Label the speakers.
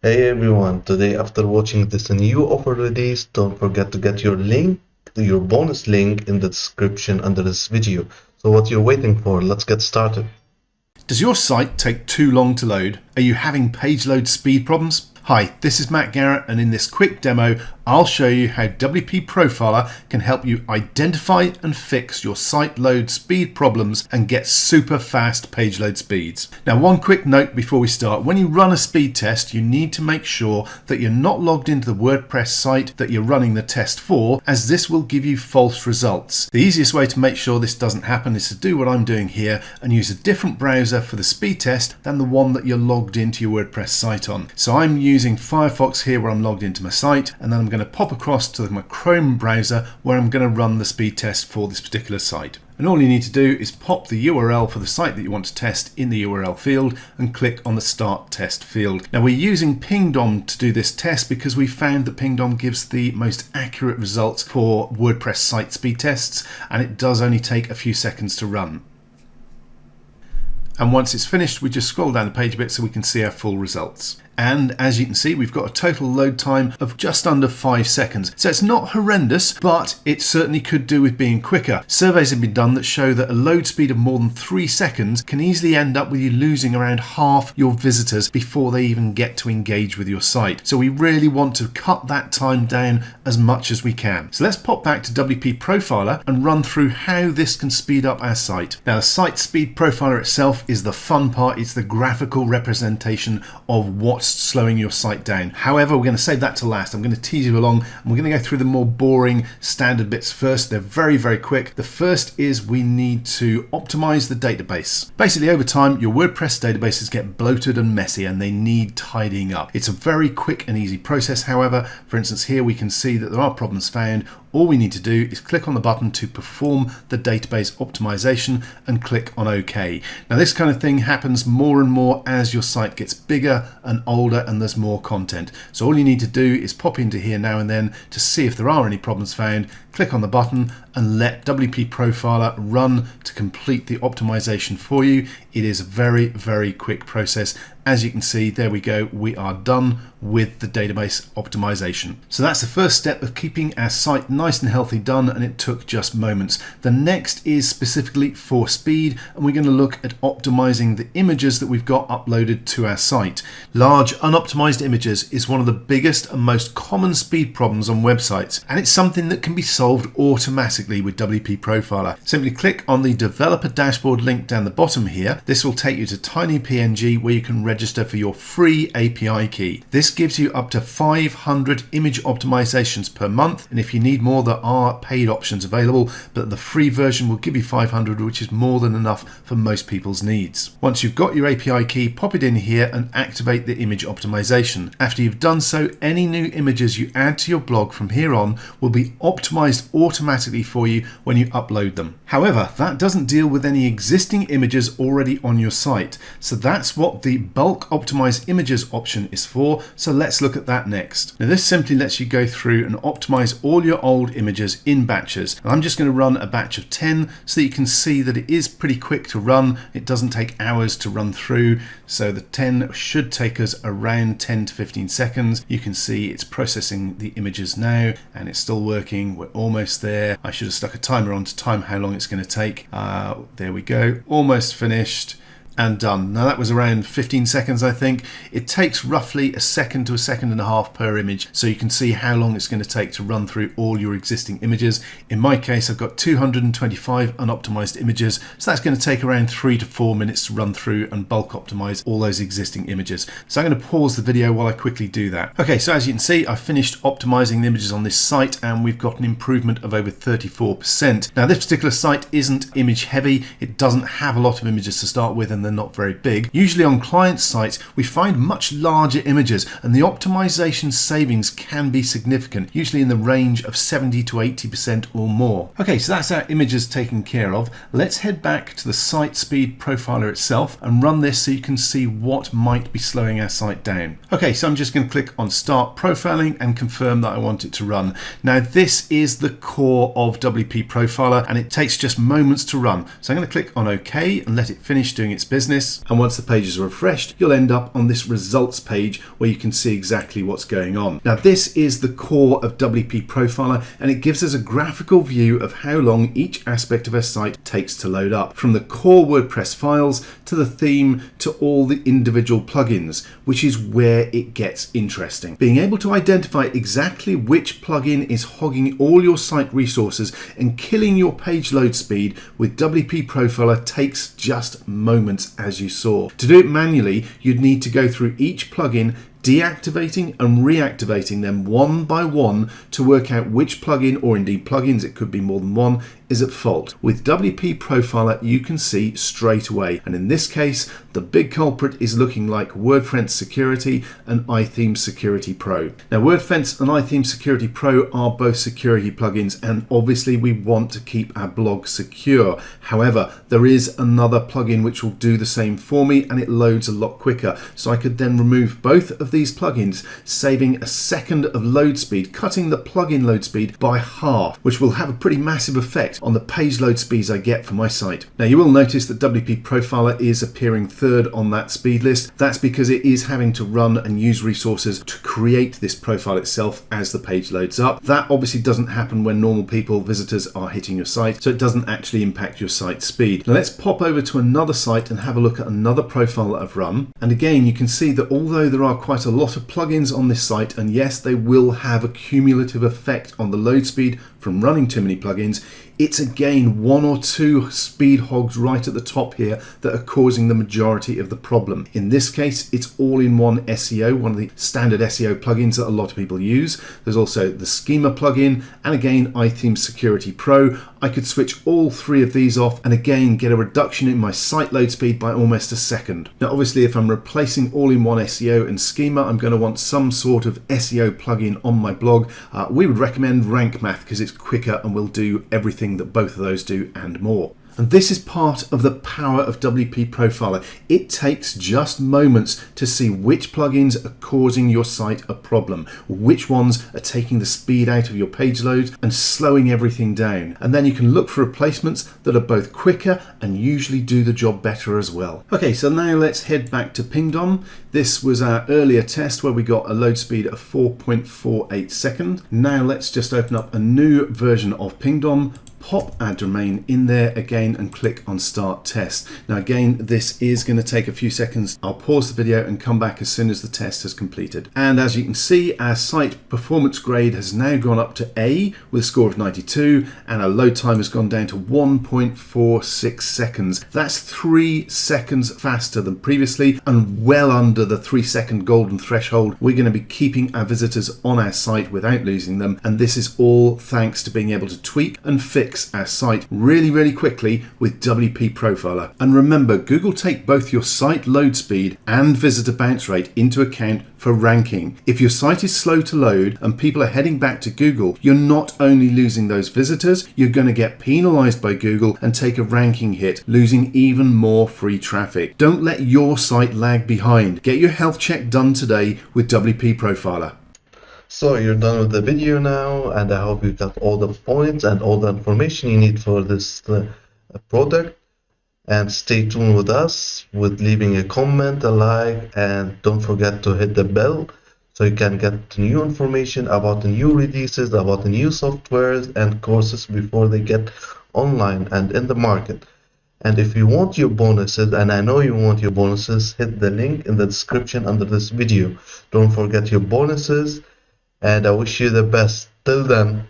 Speaker 1: Hey everyone, today after watching this new offer release, don't forget to get your bonus link in the description under this video. So what you're waiting for, let's get started.
Speaker 2: Does your site take too long to load? Are you having page load speed problems? Hi, this is Matt Garrett, and in this quick demo, I'll show you how WP Profiler can help you identify and fix your site load speed problems and get super fast page load speeds. Now, one quick note before we start. When you run a speed test, you need to make sure that you're not logged into the WordPress site that you're running the test for, as this will give you false results. The easiest way to make sure this doesn't happen is to do what I'm doing here and use a different browser for the speed test than the one that you're logged into your WordPress site on. So I'm using Firefox here where I'm logged into my site, and then I'm going to pop across to my Chrome browser where I'm going to run the speed test for this particular site. And all you need to do is pop the URL for the site that you want to test in the URL field and click on the Start Test field. Now, we're using Pingdom to do this test because we found that Pingdom gives the most accurate results for WordPress site speed tests, and it does only take a few seconds to run. And once it's finished, we just scroll down the page a bit so we can see our full results. And as you can see, we've got a total load time of just under 5 seconds. So it's not horrendous, but it certainly could do with being quicker. Surveys have been done that show that a load speed of more than 3 seconds can easily end up with you losing around half your visitors before they even get to engage with your site. So we really want to cut that time down as much as we can. So let's pop back to WP Profiler and run through how this can speed up our site. Now, the site speed profiler itself is the fun part. It's the graphical representation of what's slowing your site down. However, we're going to save that to last. I'm going to tease you along, and we're going to go through the more boring standard bits first. They're very, very quick. The first is we need to optimize the database. Basically, over time, your WordPress databases get bloated and messy, and they need tidying up. It's a very quick and easy process. However, for instance, here we can see that there are problems found. All we need to do is click on the button to perform the database optimization and click on OK. Now, this kind of thing happens more and more as your site gets bigger and older and there's more content. So all you need to do is pop into here now and then to see if there are any problems found, click on the button and let WP Profiler run to complete the optimization for you. It is a very, very quick process. As you can see, there we go. We are done with the database optimization. So that's the first step of keeping our site nice and healthy done, and it took just moments. The next is specifically for speed, and we're going to look at optimizing the images that we've got uploaded to our site. Large unoptimized images is one of the biggest and most common speed problems on websites, and it's something that can be solved automatically with WP Profiler. Simply click on the developer dashboard link down the bottom here. This will take you to TinyPNG where you can register for your free API key. This gives you up to 500 image optimizations per month, and if you need more, there are paid options available, but the free version will give you 500, which is more than enough for most people's needs. Once you've got your API key, pop it in here and activate the image optimization. After you've done so, any new images you add to your blog from here on will be optimized automatically for you when you upload them. However, that doesn't deal with any existing images already on your site, so that's what the bulk optimize images option is for. So let's look at that next. Now, this simply lets you go through and optimize all your old images in batches. And I'm just going to run a batch of 10 so that you can see that it is pretty quick to run. It doesn't take hours to run through. So the 10 should take us around 10 to 15 seconds. You can see it's processing the images now and it's still working. We're almost there. I should have stuck a timer on to time how long it's going to take. There we go. Almost finished. And done. Now that was around 15 seconds, I think. It takes roughly a second to a second and a half per image, so you can see how long it's going to take to run through all your existing images. In my case, I've got 225 unoptimized images, so that's going to take around 3 to 4 minutes to run through and bulk optimize all those existing images. So I'm going to pause the video while I quickly do that. Okay, so as you can see, I've finished optimizing the images on this site and we've got an improvement of over 34%. Now, this particular site isn't image heavy. It doesn't have a lot of images to start with, and they're not very big. Usually on client sites, we find much larger images, and the optimization savings can be significant, usually in the range of 70 to 80% or more. Okay, so that's our images taken care of. Let's head back to the site speed profiler itself and run this so you can see what might be slowing our site down. Okay, so I'm just going to click on Start Profiling and confirm that I want it to run. Now, this is the core of WP Profiler, and it takes just moments to run. So I'm going to click on OK and let it finish doing its business. And once the pages are refreshed, you'll end up on this results page where you can see exactly what's going on. Now, this is the core of WP Profiler, and it gives us a graphical view of how long each aspect of our site takes to load up, from the core WordPress files to the theme to all the individual plugins, which is where it gets interesting. Being able to identify exactly which plugin is hogging all your site resources and killing your page load speed with WP Profiler takes just moments, as you saw. To do it manually, you'd need to go through each plugin, deactivating and reactivating them one by one to work out which plugin, or indeed plugins, it could be more than one, is at fault. With WP Profiler, you can see straight away, and in this case the big culprit is looking like WordFence Security and iTheme Security Pro. Now, WordFence and iTheme Security Pro are both security plugins, and obviously we want to keep our blog secure. However, there is another plugin which will do the same for me, and it loads a lot quicker, so I could then remove both of these plugins, saving a second of load speed, cutting the plugin load speed by half, which will have a pretty massive effect on the page load speeds I get for my site. Now, you will notice that WP Profiler is appearing third on that speed list. That's because it is having to run and use resources to create this profile itself as the page loads up. That obviously doesn't happen when normal people, visitors, are hitting your site, so it doesn't actually impact your site speed. Now, let's pop over to another site and have a look at another profile that I've run. And again, you can see that although there are quite a lot of plugins on this site, and yes, they will have a cumulative effect on the load speed from running too many plugins, it's again one or two speed hogs right at the top here that are causing the majority of the problem. In this case, it's all-in-one SEO, one of the standard SEO plugins that a lot of people use. There's also the Schema plugin, and again, iTheme Security Pro. I could switch all three of these off and again get a reduction in my site load speed by almost a second. Now, obviously, if I'm replacing all-in-one SEO and Schema, I'm going to want some sort of SEO plugin on my blog. We would recommend Rank Math because it's quicker and will do everything that both of those do and more. And this is part of the power of WP Profiler. It takes just moments to see which plugins are causing your site a problem, which ones are taking the speed out of your page loads and slowing everything down. And then you can look for replacements that are both quicker and usually do the job better as well. Okay, so now let's head back to Pingdom. This was our earlier test where we got a load speed of 4.48 seconds. Now let's just open up a new version of Pingdom, pop our domain in there again and click on Start Test. Now again, this is going to take a few seconds. I'll pause the video and come back as soon as the test has completed. And as you can see, our site performance grade has now gone up to A with a score of 92, and our load time has gone down to 1.46 seconds. That's 3 seconds faster than previously and well under the 3-second golden threshold. We're going to be keeping our visitors on our site without losing them, and this is all thanks to being able to tweak and fix our site really quickly with WP Profiler. And remember, Google take both your site load speed and visitor bounce rate into account for ranking. If your site is slow to load and people are heading back to Google, you're not only losing those visitors, you're going to get penalized by Google and take a ranking hit, losing even more free traffic. Don't let your site lag behind. Get your health check done today with WP Profiler.
Speaker 1: So you're done with the video now, and I hope you got all the points and all the information you need for this product. And stay tuned with us with leaving a comment, a like, and don't forget to hit the bell so you can get new information about the new releases, about the new softwares and courses before they get online and in the market. And if you want your bonuses, and I know you want your bonuses, hit the link in the description under this video. Don't forget your bonuses, and I wish you the best. Till then.